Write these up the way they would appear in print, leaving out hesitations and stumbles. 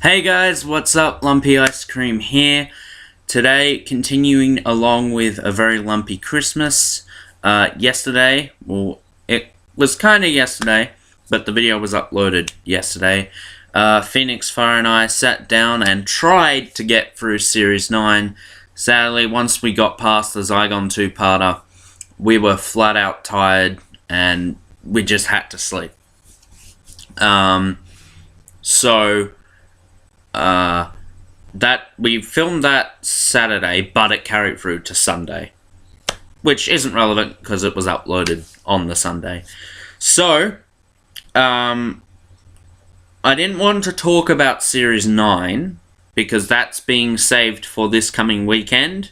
Hey guys, what's up? Lumpy Ice Cream here. Today, continuing along with a very lumpy Christmas. Yesterday, well, it was kind of yesterday, but the video was uploaded yesterday. Phoenix Fire and I sat down and tried to get through Series 9. Sadly, once we got past the Zygon 2-parter, we were flat out tired and we just had to sleep. That we filmed that Saturday, but it carried through to Sunday, which isn't relevant because it was uploaded on the Sunday. So, I didn't want to talk about Series 9 because that's being saved for this coming weekend,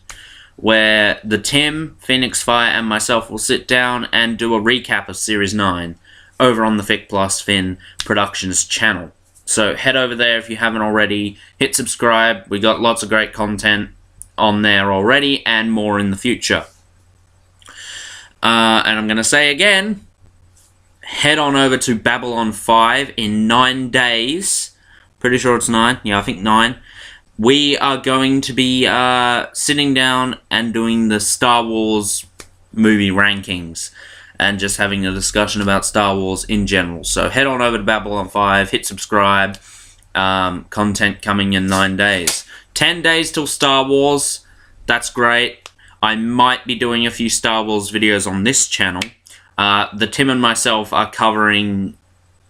where the Tim, Phoenix Fire, and myself will sit down and do a recap of Series 9 over on the Fic Plus Fin Productions channel. So head over there if you haven't already, hit subscribe, we got lots of great content on there already, and more in the future. And I'm going to say again, head on over to Babylon 5 in 9 days. Pretty sure it's 9, yeah, I think 9. We are going to be sitting down and doing the Star Wars movie rankings, and just having a discussion about Star Wars in general. So head on over to Babylon 5, hit subscribe, content coming in 9 days. 10 days till Star Wars, that's great. I might be doing a few Star Wars videos on this channel. The Tim and myself are covering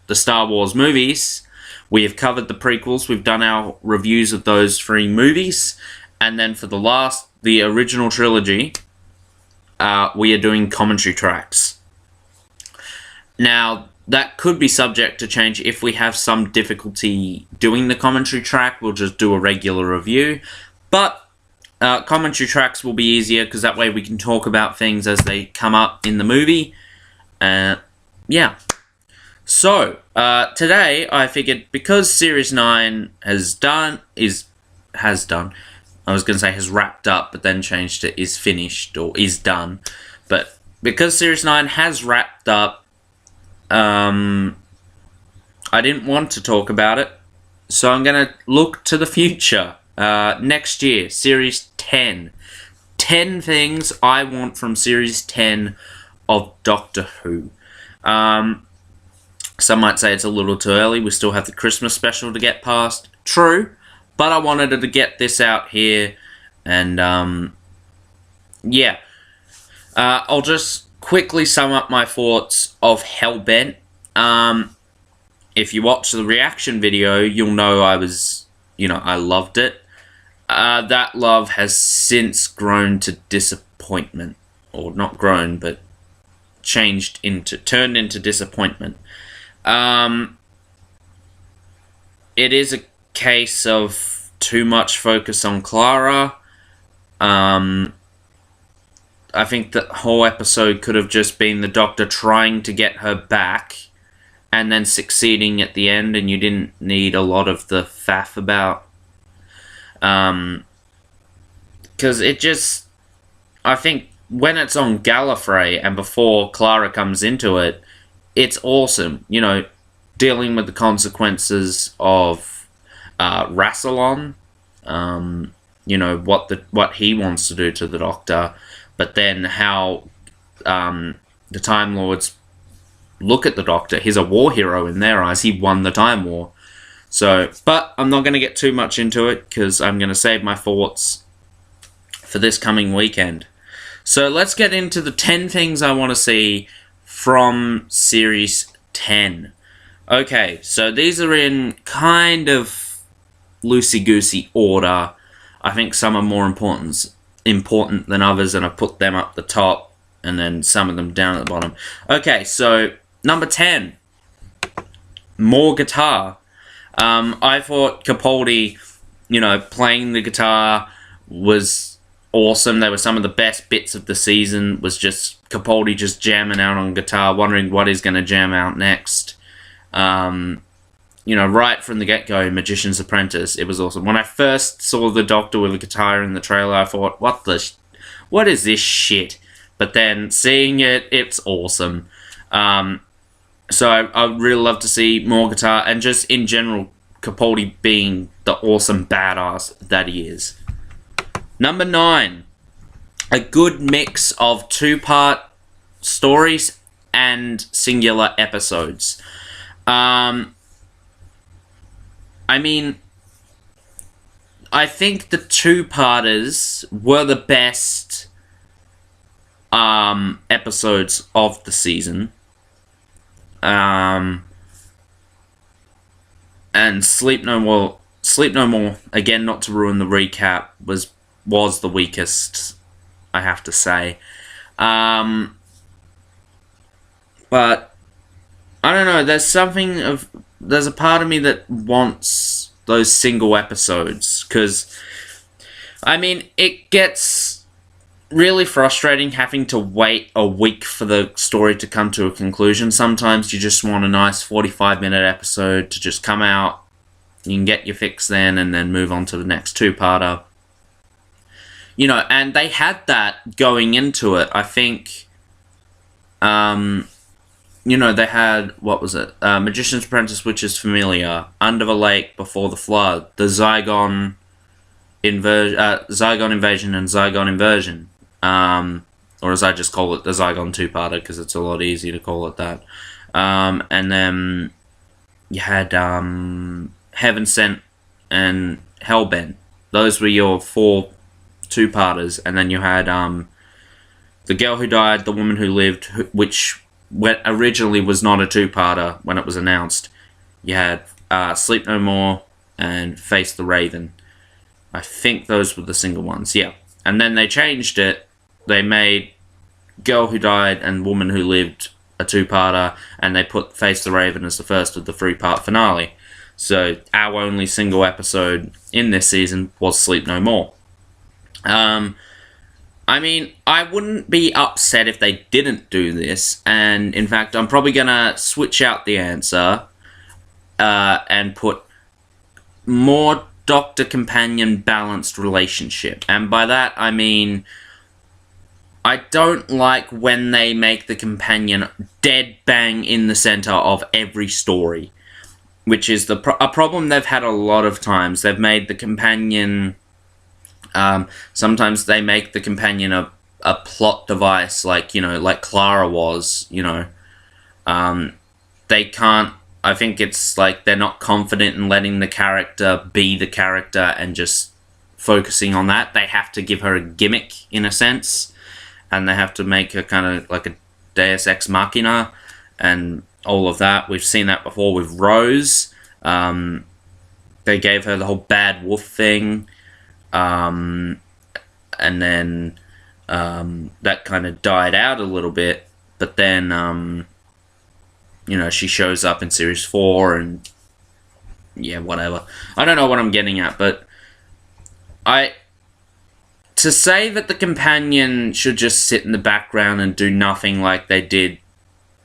the Star Wars movies. We have covered the prequels, we've done our reviews of those 3 movies, and then for the original trilogy, we are doing commentary tracks. Now, that could be subject to change if we have some difficulty doing the commentary track. We'll just do a regular review. But commentary tracks will be easier because that way we can talk about things as they come up in the movie. Yeah. So, today I figured because Series 9 has wrapped up, but then changed to is finished or is done. But because Series 9 has wrapped up, I didn't want to talk about it, so I'm going to look to the future. Next year, Series 10. 10 things I want from Series 10 of Doctor Who. Some might say it's a little too early. We still have the Christmas special to get past. True, but I wanted to get this out here, and yeah. I'll just quickly sum up my thoughts of Hellbent. If you watch the reaction video, you'll know I loved it. That love has since grown to disappointment. Or not grown, but turned into disappointment. It is a case of too much focus on Clara. I think the whole episode could have just been the Doctor trying to get her back and then succeeding at the end, and you didn't need a lot of the faff about. Because I think when it's on Gallifrey and before Clara comes into it, it's awesome. You know, dealing with the consequences of Rassilon, what he wants to do to the Doctor. But then how the Time Lords look at the Doctor. He's a war hero in their eyes. He won the Time War. So, but I'm not going to get too much into it because I'm going to save my thoughts for this coming weekend. So let's get into the 10 things I want to see from Series 10. Okay, so these are in kind of loosey-goosey order. I think some are more important than others, and I put them up the top and then some of them down at the bottom. Okay, so number 10, more guitar. I thought Capaldi, playing the guitar was awesome. They were some of the best bits of the season, was just Capaldi just jamming out on guitar, wondering what he's going to jam out next. Right from the get-go, Magician's Apprentice, it was awesome. When I first saw the Doctor with a guitar in the trailer, I thought, what is this shit? But then, seeing it, it's awesome. So I would really love to see more guitar, and just in general, Capaldi being the awesome badass that he is. Number 9, a good mix of 2-part stories and singular episodes. I mean, I think the 2-parters were the best episodes of the season. And Sleep No More, again, not to ruin the recap, was the weakest, I have to say. But I don't know, there's a part of me that wants those single episodes, because I mean, it gets really frustrating having to wait a week for the story to come to a conclusion. Sometimes you just want a nice 45-minute episode to just come out, you can get your fix then, and then move on to the next 2-parter. You know, and they had that going into it. I think, you know, they had, what was it? Magician's Apprentice, Witch's Familiar, Under the Lake, Before the Flood, the Zygon Invasion, and Zygon Inversion. Or as I just call it, the Zygon 2-parter, because it's a lot easier to call it that. And then you had Heaven Sent and Hellbent. Those were your 4 2-parters. And then you had The Girl Who Died, The Woman Who Lived, which originally was not a 2-parter when it was announced. You had Sleep No More and Face the Raven. I think those were the single ones, yeah. And then they changed it. They made Girl Who Died and Woman Who Lived a 2-parter, and they put Face the Raven as the first of the 3-part finale. So our only single episode in this season was Sleep No More. I mean, I wouldn't be upset if they didn't do this, and in fact, I'm probably gonna switch out the answer and put more Doctor-companion balanced relationship. And by that, I mean, I don't like when they make the companion dead bang in the center of every story, which is a problem they've had a lot of times. They've made the companion, sometimes they make the companion a plot device, like, you know, like Clara was, you know. They can't, I think it's like they're not confident in letting the character be the character and just focusing on that. They have to give her a gimmick, in a sense, and they have to make her kind of like a Deus Ex Machina and all of that. We've seen that before with Rose. They gave her the whole bad wolf thing, and then that kind of died out a little bit, but then you know, she shows up in Series 4, and yeah, whatever. I don't know what I'm getting at, but to say that the companion should just sit in the background and do nothing like they did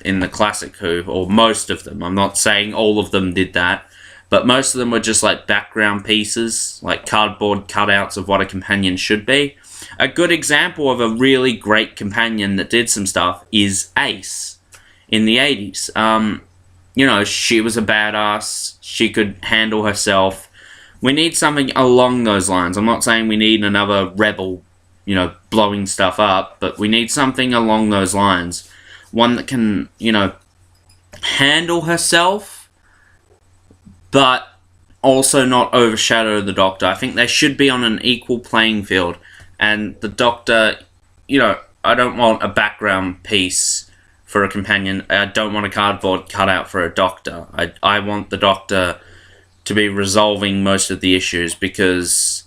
in the classic Who, or most of them, I'm not saying all of them did that, but most of them were just like background pieces, like cardboard cutouts of what a companion should be. A good example of a really great companion that did some stuff is Ace in the 80s. You know, she was a badass, she could handle herself. We need something along those lines. I'm not saying we need another rebel, you know, blowing stuff up, but we need something along those lines. One that can, you know, handle herself, but also not overshadow the Doctor. I think they should be on an equal playing field. And the Doctor, you know, I don't want a background piece for a companion. I don't want a cardboard cutout for a Doctor. I want the Doctor to be resolving most of the issues, because,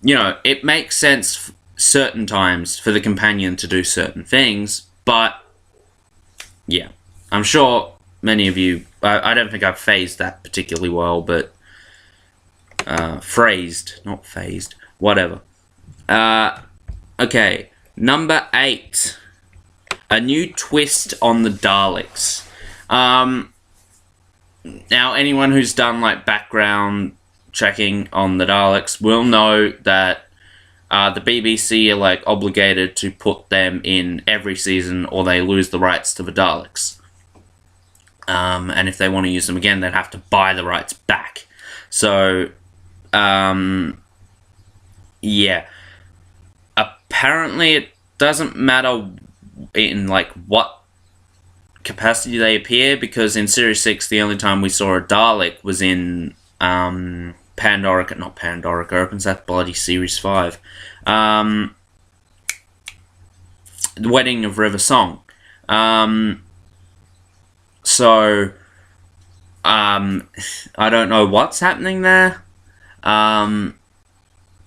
you know, it makes sense certain times for the companion to do certain things, but yeah, I'm sure many of you, I don't think I've phased that particularly well, but phrased, not phased, whatever. Okay, number 8. A new twist on the Daleks. Now, anyone who's done like background checking on the Daleks will know that the BBC are like obligated to put them in every season, or they lose the rights to the Daleks. And if they want to use them again, they'd have to buy the rights back. So, yeah. Apparently, it doesn't matter in like what capacity they appear, because in Series 6, the only time we saw a Dalek was in Pandorica, not Pandorica Opens, that's bloody Series 5. The Wedding of River Song. So, I don't know what's happening there.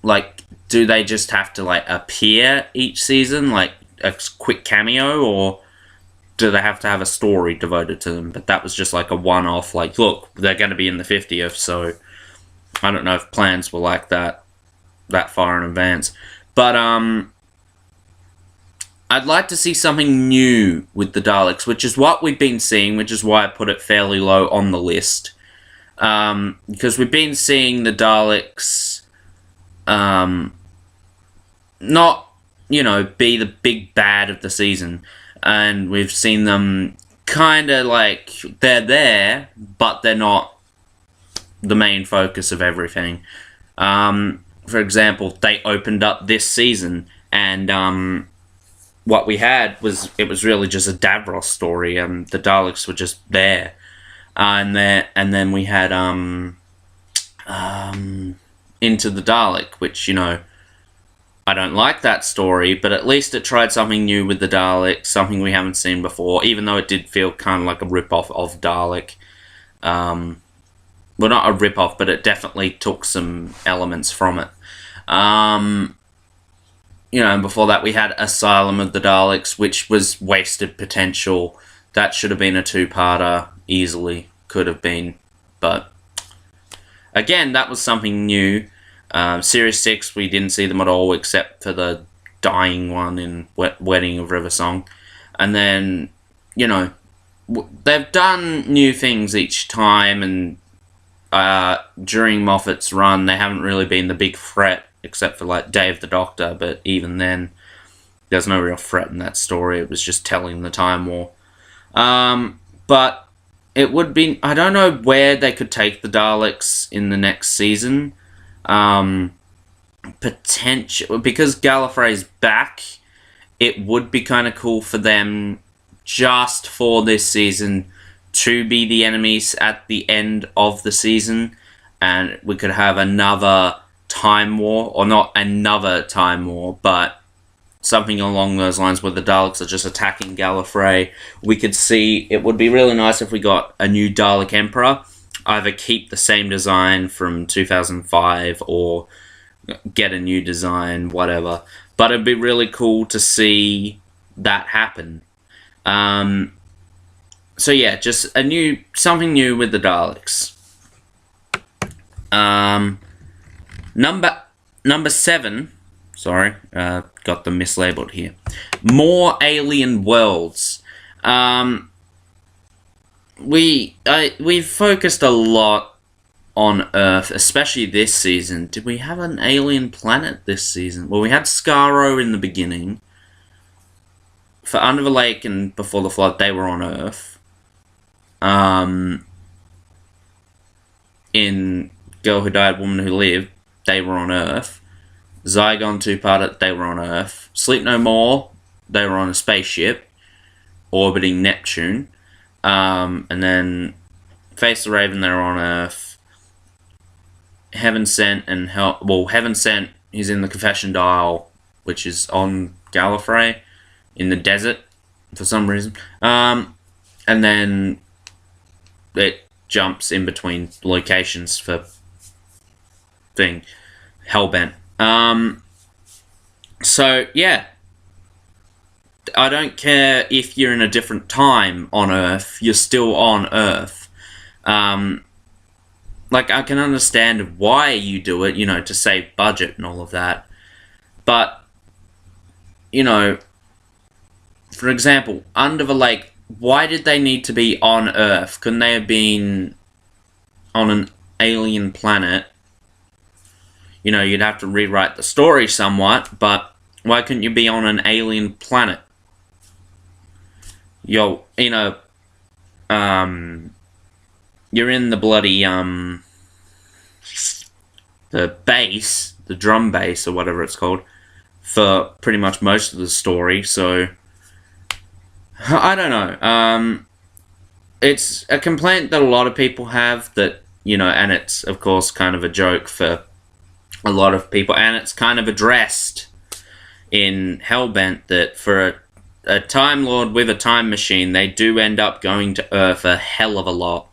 Like, do they just have to, like, appear each season, like a quick cameo, or do they have to have a story devoted to them? But that was just like a one-off, like, look, they're going to be in the 50th, so I don't know if plans were like that far in advance. But, I'd like to see something new with the Daleks, which is what we've been seeing, which is why I put it fairly low on the list. Because we've been seeing the Daleks, not, be the big bad of the season. And we've seen them kind of like, they're there, but they're not the main focus of everything. For example, they opened up this season, and what we had was, it was really just a Davros story, and the Daleks were just there. And then we had Into the Dalek, which, I don't like that story, but at least it tried something new with the Dalek, something we haven't seen before, even though it did feel kind of like a rip-off of Dalek. Well, not a rip-off, but it definitely took some elements from it. And before that we had Asylum of the Daleks, which was wasted potential. That should have been a two-parter, easily. Could have been. But, again, that was something new. Series 6, we didn't see them at all, except for the dying one in Wedding of River Song. And then, they've done new things each time, and during Moffat's run, they haven't really been the big threat, except for, like, Day of the Doctor, but even then, there's no real threat in that story. It was just telling the Time War. But it would be, I don't know where they could take the Daleks in the next season. Potential, because Gallifrey's back, it would be kind of cool for them just for this season to be the enemies at the end of the season, and we could have another Time War, or not another Time War, but something along those lines where the Daleks are just attacking Gallifrey. We could see, it would be really nice if we got a new Dalek Emperor. Either keep the same design from 2005 or get a new design, whatever. But it'd be really cool to see that happen. So yeah, just something new with the Daleks. Number 7. Sorry, got them mislabeled here. More Alien Worlds. We've focused a lot on Earth, especially this season. Did we have an alien planet this season? Well, we had Skaro in the beginning. For Under the Lake and Before the Flood, they were on Earth. In Girl Who Died, Woman Who Lived, they were on Earth. Zygon 2-parter, they were on Earth. Sleep No More, they were on a spaceship orbiting Neptune. And then Face the Raven, they're on Earth. Heaven Sent and Heaven Sent is in the Confession Dial, which is on Gallifrey, in the desert, for some reason. And then it jumps in between locations for Hellbent. So, yeah. I don't care if you're in a different time on Earth, you're still on Earth. Like, I can understand why you do it, to save budget and all of that. But, for example, Under the Lake, why did they need to be on Earth? Couldn't they have been on an alien planet? You'd have to rewrite the story somewhat, but why couldn't you be on an alien planet? You're in the bloody, bass, the drum bass or whatever it's called, for pretty much most of the story. So I don't know. It's a complaint that a lot of people have, that, and it's of course kind of a joke for a lot of people, and it's kind of addressed in Hellbent, that for a Time Lord with a time machine, they do end up going to Earth a hell of a lot.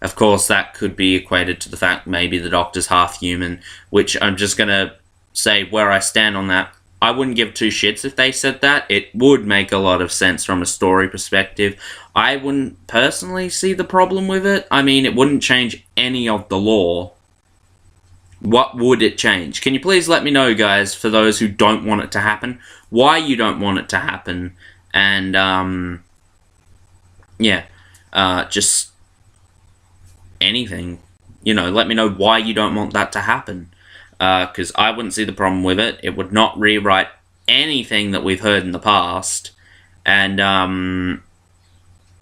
Of course, that could be equated to the fact maybe the Doctor's half human, which I'm just going to say where I stand on that. I wouldn't give two shits if they said that. It would make a lot of sense from a story perspective. I wouldn't personally see the problem with it. I mean, it wouldn't change any of the lore. What would it change? Can you please let me know, guys, for those who don't want it to happen, why you don't want it to happen, and, just anything. Let me know why you don't want that to happen. Because I wouldn't see the problem with it. It would not rewrite anything that we've heard in the past. And,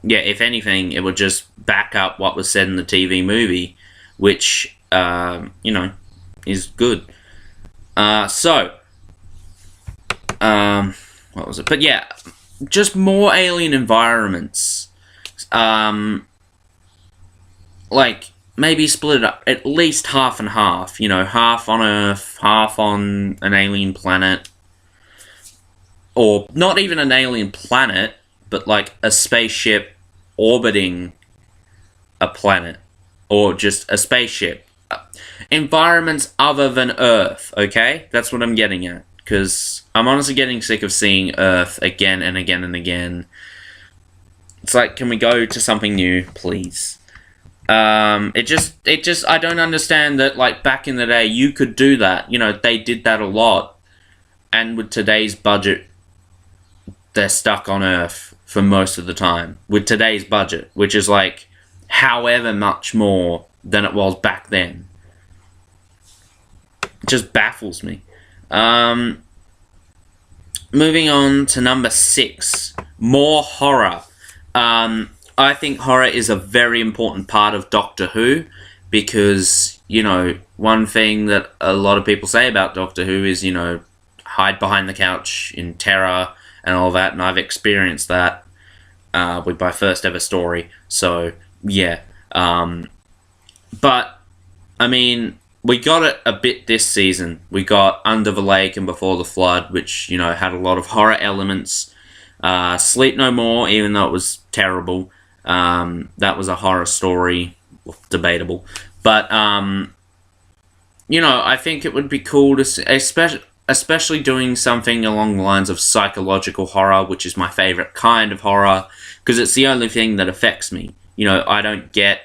if anything, it would just back up what was said in the TV movie, which, is good. What was it? But yeah, just more alien environments. Maybe split it up at least half and half. Half on Earth, half on an alien planet. Or not even an alien planet, but like a spaceship orbiting a planet. Or just a spaceship. Environments other than Earth, okay? That's what I'm getting at. Because I'm honestly getting sick of seeing Earth again and again and again. It's like, can we go to something new, please? I don't understand that, like, back in the day, you could do that. They did that a lot. And with today's budget, they're stuck on Earth for most of the time. With today's budget, which is, like, however much more than it was back then. It just baffles me. Moving on to number 6. More horror. I think horror is a very important part of Doctor Who, because, one thing that a lot of people say about Doctor Who is, hide behind the couch in terror and all that, and I've experienced that with my first ever story, so, yeah. But, I mean, we got it a bit this season. We got Under the Lake and Before the Flood, which, had a lot of horror elements. Sleep No More, even though it was terrible. That was a horror story. Well, debatable. But, I think it would be cool to see, especially doing something along the lines of psychological horror, which is my favorite kind of horror, because it's the only thing that affects me. I don't get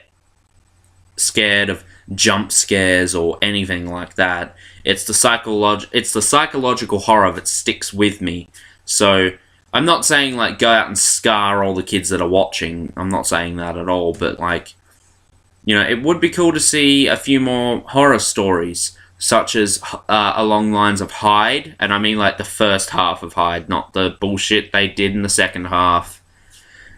scared of jump scares or anything like that. It's the psychological horror that sticks with me. So, I'm not saying, like, go out and scar all the kids that are watching. I'm not saying that at all, but, like, it would be cool to see a few more horror stories, such as along the lines of Hyde, and I mean, like, the first half of Hyde, not the bullshit they did in the second half,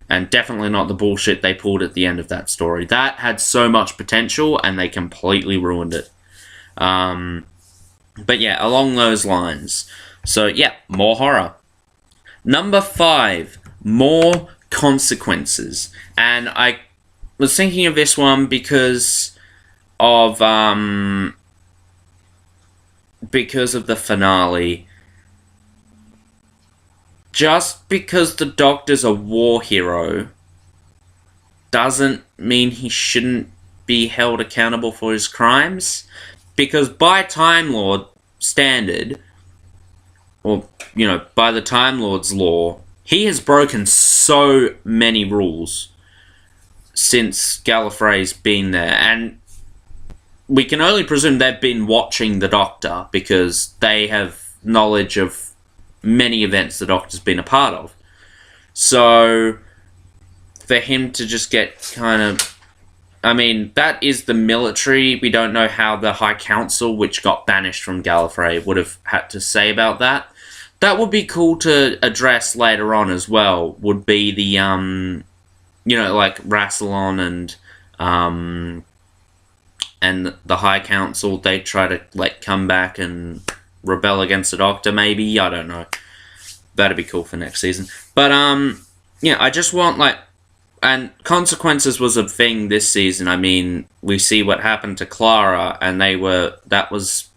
and definitely not the bullshit they pulled at the end of that story. That had so much potential, and they completely ruined it. But yeah, along those lines. So, yeah, more horror. Number 5, more consequences. And I was thinking of this one because of the finale. Just because the Doctor's a war hero doesn't mean he shouldn't be held accountable for his crimes. Because by Time Lord standard, or, by the Time Lord's law, he has broken so many rules since Gallifrey's been there. And we can only presume they've been watching the Doctor, because they have knowledge of many events the Doctor's been a part of. So, for him to just get kind of... I mean, that is the military. We don't know how the High Council, which got banished from Gallifrey, would have had to say about that. That would be cool to address later on as well, would be the, like, Rassilon and the High Council, they try to like come back and rebel against the Doctor. Maybe, I don't know. That'd be cool for next season. But yeah, I just want like, and consequences was a thing this season. I mean, we see what happened to Clara, and that was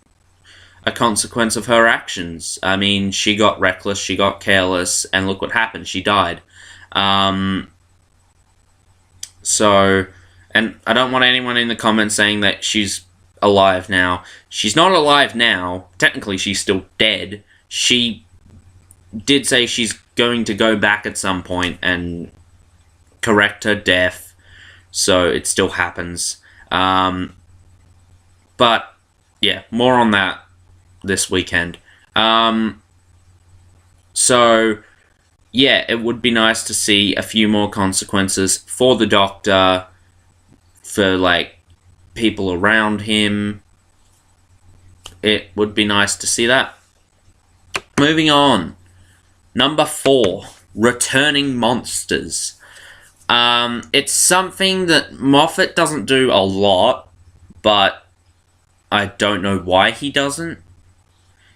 a consequence of her actions. I mean, she got reckless, she got careless, and look what happened. She died. So, and I don't want anyone in the comments saying that she's alive now. She's not alive now. Technically, she's still dead. She did say she's going to go back at some point and correct her death, so it still happens. But, yeah, more on that this weekend. So, yeah, it would be nice to see a few more consequences for the Doctor, for, like, people around him. It would be nice to see that. Moving on. Number 4, returning monsters. It's something that Moffat doesn't do a lot, but I don't know why he doesn't.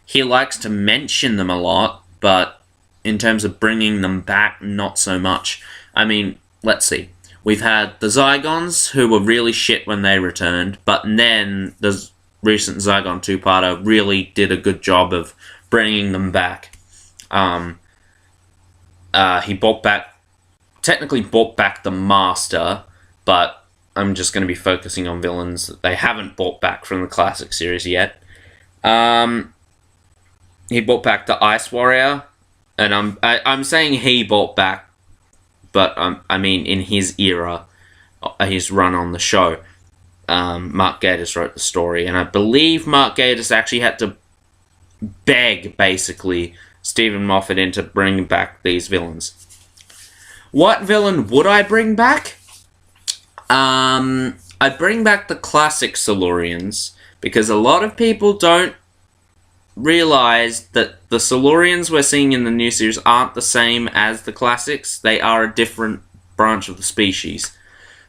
He likes to mention them a lot, but in terms of bringing them back, not so much. I mean, let's see. We've had the Zygons, who were really shit when they returned, but then the recent Zygon 2-parter really did a good job of bringing them back. He technically brought back the Master, but I'm just going to be focusing on villains that they haven't brought back from the classic series yet. He brought back the Ice Warrior, and I'm saying he brought back, but I mean in his era, his run on the show. Mark Gatiss wrote the story, and I believe Mark Gatiss actually had to beg, basically, Stephen Moffat into bringing back these villains. What villain would I bring back? I'd bring back the classic Silurians, because a lot of people don't realize that the Silurians we're seeing in the new series aren't the same as the classics. They are a different branch of the species.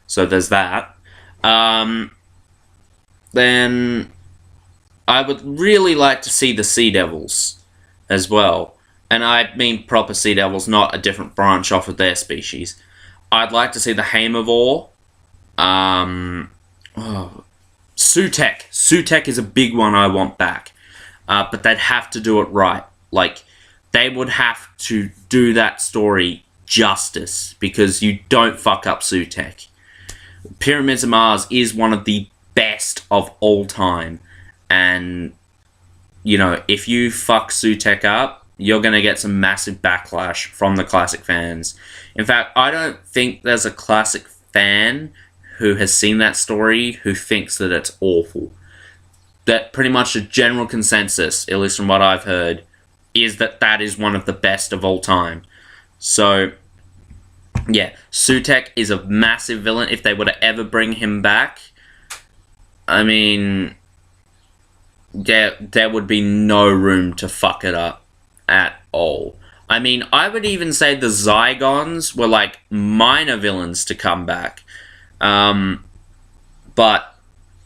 So there's that. Then I would really like to see the Sea Devils as well. And I mean proper Sea Devils, not a different branch off of their species. I'd like to see the Haemovore. Sutekh. Sutekh is a big one I want back. But they'd have to do it right. Like, they would have to do that story justice, because you don't fuck up Sutekh. Pyramids of Mars is one of the best of all time. And, you know, if you fuck Sutekh up, you're going to get some massive backlash from the classic fans. In fact, I don't think there's a classic fan who has seen that story who thinks that it's awful. That pretty much the general consensus, at least from what I've heard, is that that is one of the best of all time. So, yeah, Sutekh is a massive villain. If they were to ever bring him back, I mean, there would be no room to fuck it up at all. I mean, I would even say the Zygons were like minor villains to come back. But,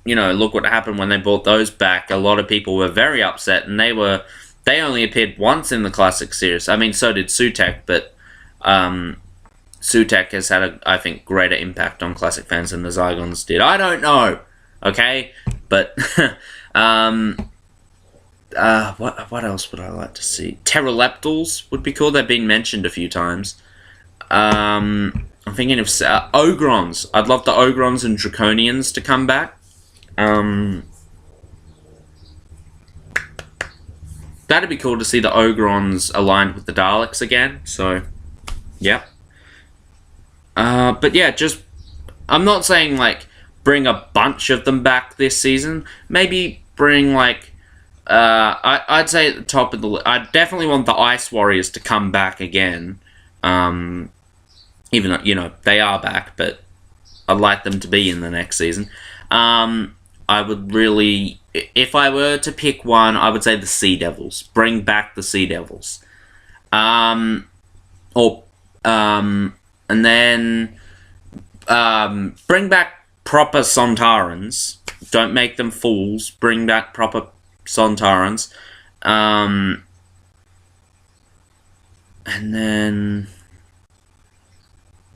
you know, look what happened when they brought those back. A lot of people were very upset, and they only appeared once in the classic series. I mean, so did Sutekh, but Sutekh has had I think, greater impact on classic fans than the Zygons did. I don't know, okay? But, what else would I like to see? Pteroleptals would be cool. They've been mentioned a few times. I'm thinking of Ogrons. I'd love the Ogrons and Draconians to come back. That'd be cool to see the Ogrons aligned with the Daleks again. So, yeah. But yeah, just I'm not saying like bring a bunch of them back this season. Maybe bring like I'd say at the top of the list, I definitely want the Ice Warriors to come back again. Even though, you know, they are back, but I'd like them to be in the next season. I would really, if I were to pick one, I would say the Sea Devils. Bring back the Sea Devils. And then bring back proper Sontarans. Don't make them fools. Bring back proper Sontarans. And then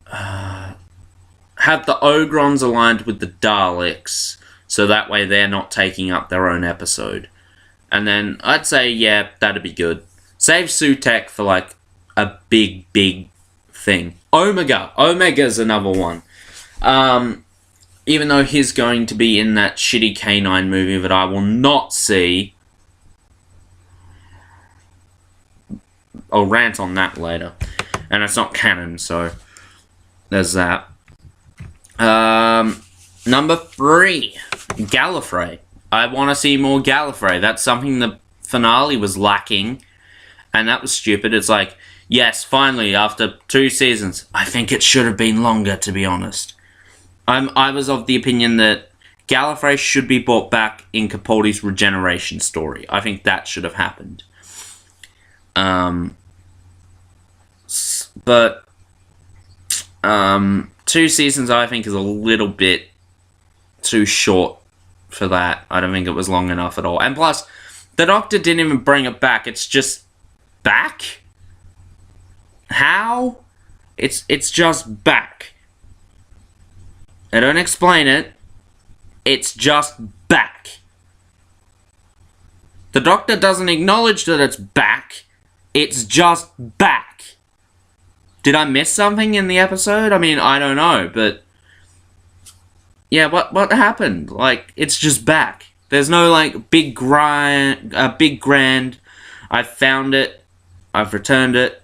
have the Ogrons aligned with the Daleks, so that way they're not taking up their own episode. And then I'd say, yeah, that'd be good. Save Sutekh for like a big thing. Omega's another one. Even though he's going to be in that shitty K9 movie that I will not see. I'll rant on that later. And it's not canon, so there's that. Number 3, Gallifrey. I want to see more Gallifrey. That's something the finale was lacking, and that was stupid. It's like, yes, finally, after 2 seasons. I think it should have been longer, to be honest. I was of the opinion that Gallifrey should be brought back in Capaldi's regeneration story. I think that should have happened. But 2 seasons, I think, is a little bit too short for that. I don't think it was long enough at all. And plus, the Doctor didn't even bring it back. It's just back? How? It's just back. I don't explain it. It's just back. The Doctor doesn't acknowledge that it's back. It's just back. Did I miss something in the episode? I mean, I don't know, but yeah, what happened? Like, it's just back. There's no like big grand. I found it. I've returned it.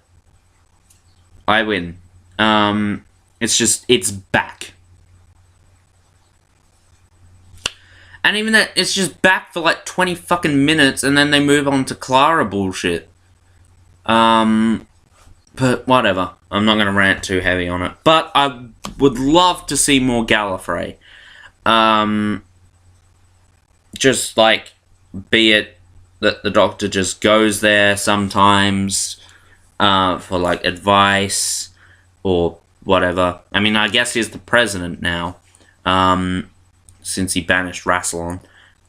I win. It's back. And even that, it's just back for like 20 fucking minutes, and then they move on to Clara bullshit. But whatever. I'm not going to rant too heavy on it. But I would love to see more Gallifrey. Just like, be it that the Doctor just goes there sometimes for like advice or whatever. I mean, I guess he's the president now. Since he banished Rassilon.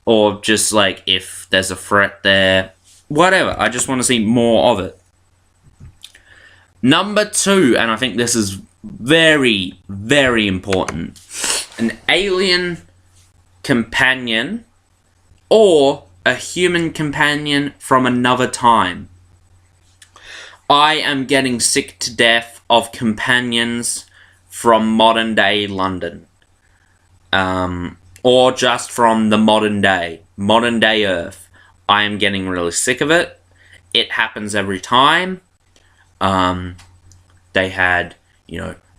Or just like if there's a threat there. Whatever. I just want to see more of it. Number 2, and I think this is very, very important. An alien companion or a human companion from another time. I am getting sick to death of companions from modern day London. Or just from the modern day Earth. I am getting really sick of it. It happens every time. They had,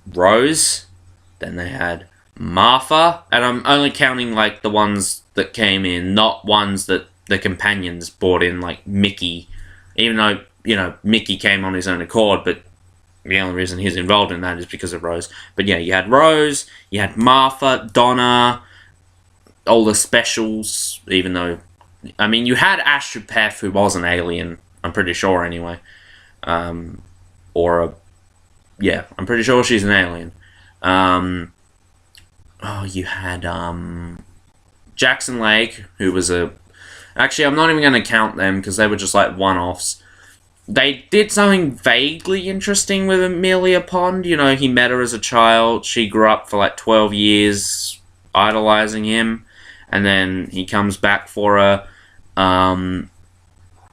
Rose, then they had Martha, and I'm only counting, like, the ones that came in, not ones that the companions brought in, like Mickey, even though, Mickey came on his own accord, but the only reason he's involved in that is because of Rose. But yeah, you had Rose, you had Martha, Donna, all the specials, even though, I mean, you had Astrid Peth, who was an alien, I'm pretty sure anyway. I'm pretty sure she's an alien. You had, Jackson Lake, who was actually, I'm not even going to count them, because they were just, like, one-offs. They did something vaguely interesting with Amelia Pond. He met her as a child. She grew up for, like, 12 years, idolizing him. And then he comes back for her.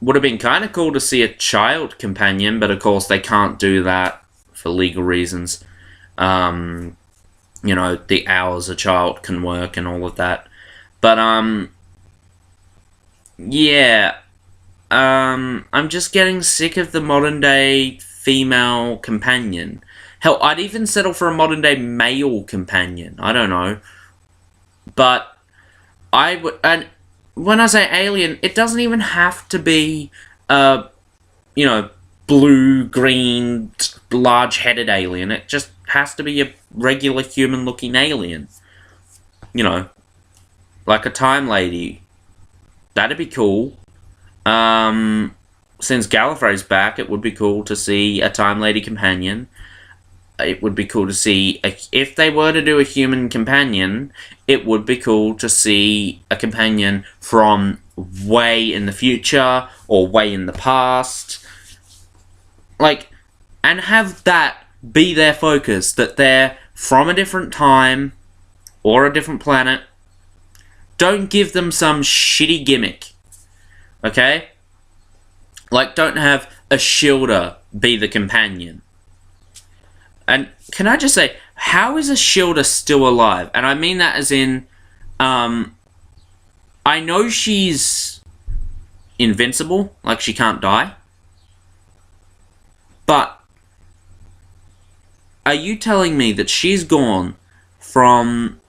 Would have been kind of cool to see a child companion, but of course they can't do that for legal reasons. The hours a child can work and all of that. But, yeah. I'm just getting sick of the modern day female companion. Hell, I'd even settle for a modern day male companion. I don't know. But I would, and when I say alien, it doesn't even have to be, blue, green, large-headed alien. It just has to be a regular human-looking alien. Like a time lady. That'd be cool. Since Gallifrey's back, it would be cool to see a time lady companion. it would be cool to see, if they were to do a human companion, it would be cool to see a companion from way in the future or way in the past. Like, and have that be their focus, that they're from a different time or a different planet. Don't give them some shitty gimmick, okay? Like, don't have a shielder be the companion. And can I just say, how is a shielder still alive? And I mean that as in, I know she's invincible, like she can't die. But are you telling me that she's gone from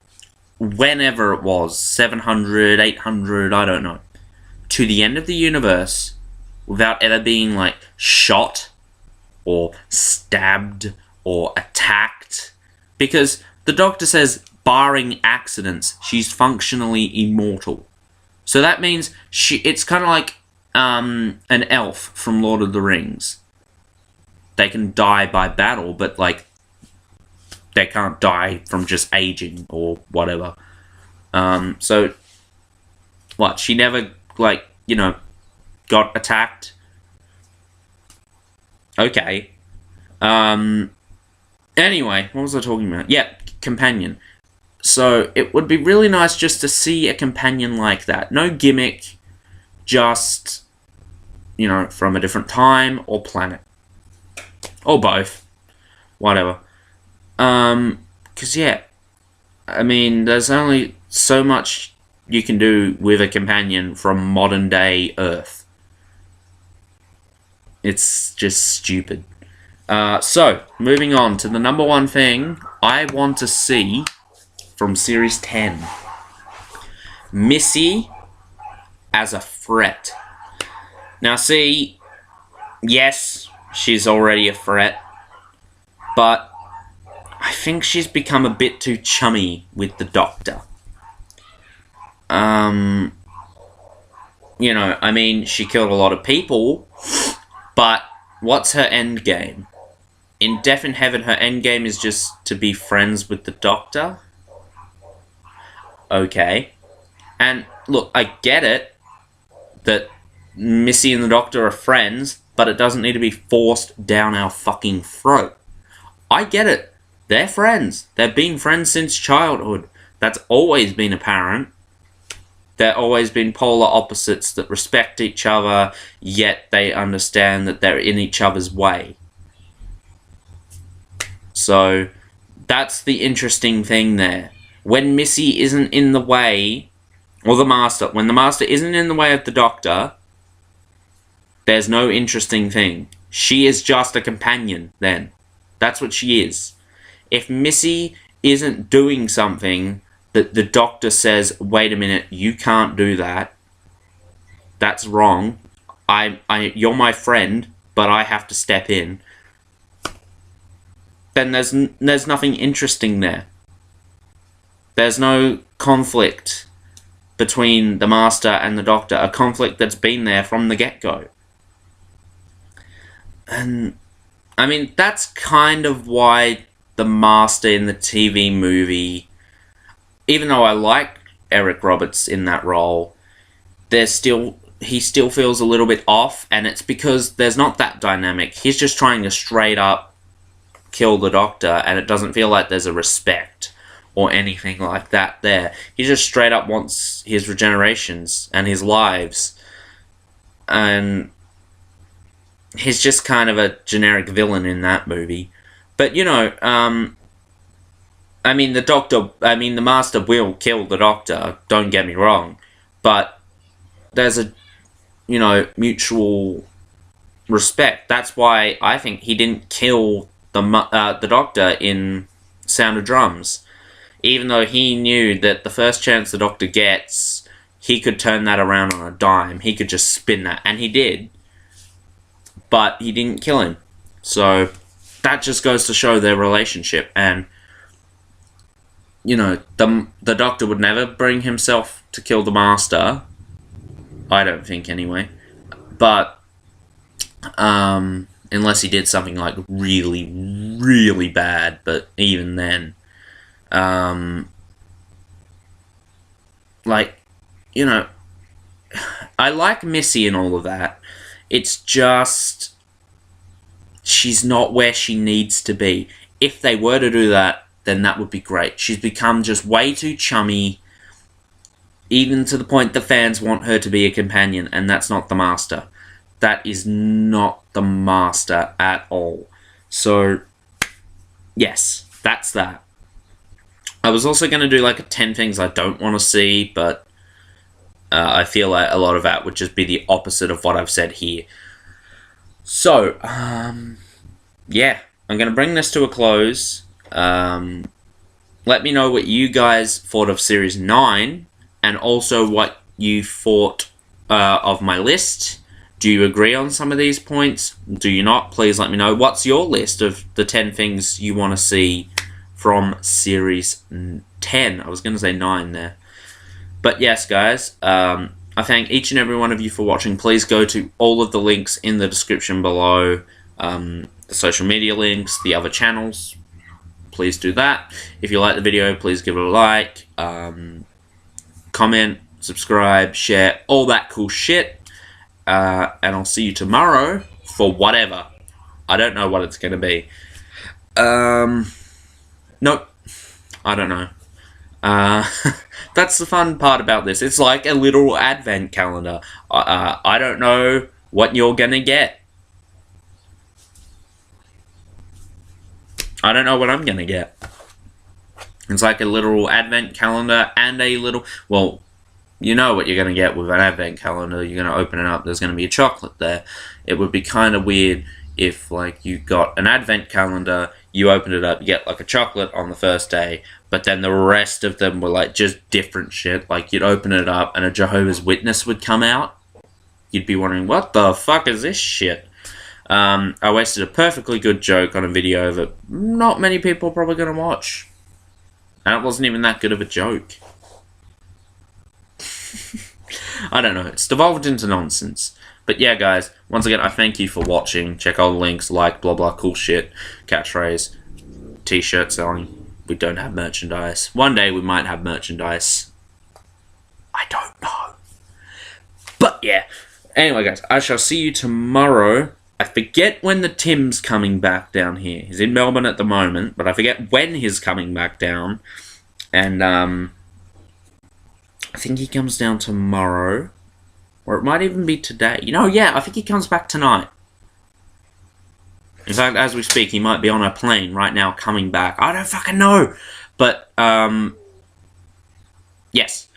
whenever it was, 700, 800, I don't know, to the end of the universe without ever being, like, shot or stabbed or attacked? Because the Doctor says, barring accidents, she's functionally immortal. So that means it's kind of like an elf from Lord of the Rings. They can die by battle, but, like, they can't die from just aging or whatever. So, what, she never, like, you know, got attacked? Okay. Anyway, what was I talking about? Yeah, companion. So, it would be really nice just to see a companion like that. No gimmick, just, you know, from a different time or planet. Or both. Whatever. 'Cause yeah, I mean, there's only so much you can do with a companion from modern day Earth. It's just stupid. So, moving on to the number one thing I want to see from Series 10. Missy as a threat. Now see, yes, she's already a threat, but I think she's become a bit too chummy with the Doctor. You know, I mean, she killed a lot of people, but what's her end game? In Death in Heaven, her end game is just to be friends with the Doctor? Okay. And, look, I get it, that Missy and the Doctor are friends, but it doesn't need to be forced down our fucking throat. I get it. They're friends. They've been friends since childhood. That's always been apparent. They've always been polar opposites that respect each other, yet they understand that they're in each other's way. So, that's the interesting thing there. When Missy isn't in the way, or the Master, when the Master isn't in the way of the Doctor, there's no interesting thing. She is just a companion, then. That's what she is. If Missy isn't doing something that the Doctor says, wait a minute, you can't do that, that's wrong, you're my friend, but I have to step in, then there's nothing interesting there. There's no conflict between the Master and the Doctor, a conflict that's been there from the get-go. And, I mean, that's kind of why the Master in the TV movie, even though I like Eric Roberts in that role, he still feels a little bit off, and it's because there's not that dynamic. He's just trying to straight up kill the Doctor, and it doesn't feel like there's a respect or anything like that there. He just straight up wants his regenerations and his lives, and he's just kind of a generic villain in that movie. But, you know, I mean, the Master will kill the Doctor, don't get me wrong, but there's a, you know, mutual respect. That's why I think he didn't kill the Doctor in Sound of Drums, even though he knew that the first chance the Doctor gets, he could turn that around on a dime. He could just spin that, and he did, but he didn't kill him. So that just goes to show their relationship. And, you know, the Doctor would never bring himself to kill the Master. I don't think, anyway. But, unless he did something like really, really bad. But even then, like, you know, I like Missy and all of that. It's just she's not where she needs to be. If they were to do that, then that would be great. She's become just way too chummy, even to the point the fans want her to be a companion, and that's not the Master. That is not the Master at all. So, yes, that's that. I was also going to do like a 10 things I don't want to see, but I feel like a lot of that would just be the opposite of what I've said here. So, yeah, I'm going to bring this to a close. Let me know what you guys thought of Series 9, and also what you thought of my list. Do you agree on some of these points? Do you not? Please let me know. What's your list of the 10 things you want to see from Series 10? I was going to say 9 there. But yes, guys, I thank each and every one of you for watching. Please go to all of the links in the description below. The social media links, the other channels. Please do that. If you like the video, please give it a like. Comment, subscribe, share, all that cool shit. And I'll see you tomorrow for whatever. I don't know what it's going to be. Nope. I don't know. That's the fun part about this. It's like a little advent calendar. I don't know what you're going to get. I don't know what I'm going to get. It's like a little advent calendar and a little... Well, you know what you're going to get with an advent calendar. You're going to open it up. There's going to be a chocolate there. It would be kind of weird if, like, you got an advent calendar, you opened it up, you get, like, a chocolate on the first day, but then the rest of them were, like, just different shit. Like, you'd open it up and a Jehovah's Witness would come out. You'd be wondering, what the fuck is this shit? I wasted a perfectly good joke on a video that not many people are probably going to watch. And it wasn't even that good of a joke. I don't know. It's devolved into nonsense. But yeah, guys, once again, I thank you for watching. Check all the links, like, blah, blah, cool shit, catchphrase, t-shirt selling. We don't have merchandise. One day we might have merchandise. I don't know. But yeah. Anyway, guys, I shall see you tomorrow. I forget when the Tim's coming back down here. He's in Melbourne at the moment, but I forget when he's coming back down. And, I think he comes down tomorrow. Or it might even be today. You know, yeah, I think he comes back tonight. In fact, as we speak, he might be on a plane right now coming back. I don't fucking know. But, yes.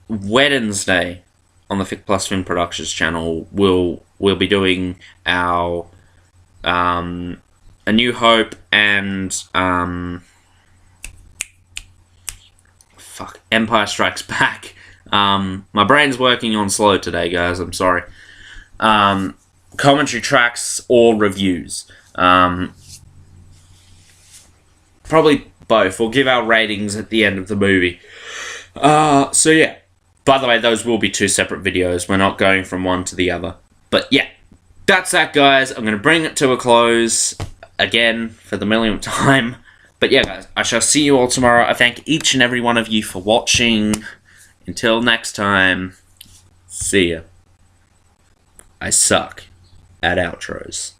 Wednesday on the Fic Plus Film Productions channel, we'll be doing our, A New Hope and, Empire Strikes Back. My brain's working on slow today, guys. I'm sorry. Commentary tracks or reviews. Probably both. We'll give our ratings at the end of the movie. So yeah. By the way, those will be 2 separate videos. We're not going from one to the other. But yeah. That's that, guys. I'm going to bring it to a close. Again, for the millionth time. But yeah, guys. I shall see you all tomorrow. I thank each and every one of you for watching. Until next time, see ya. I suck at outros.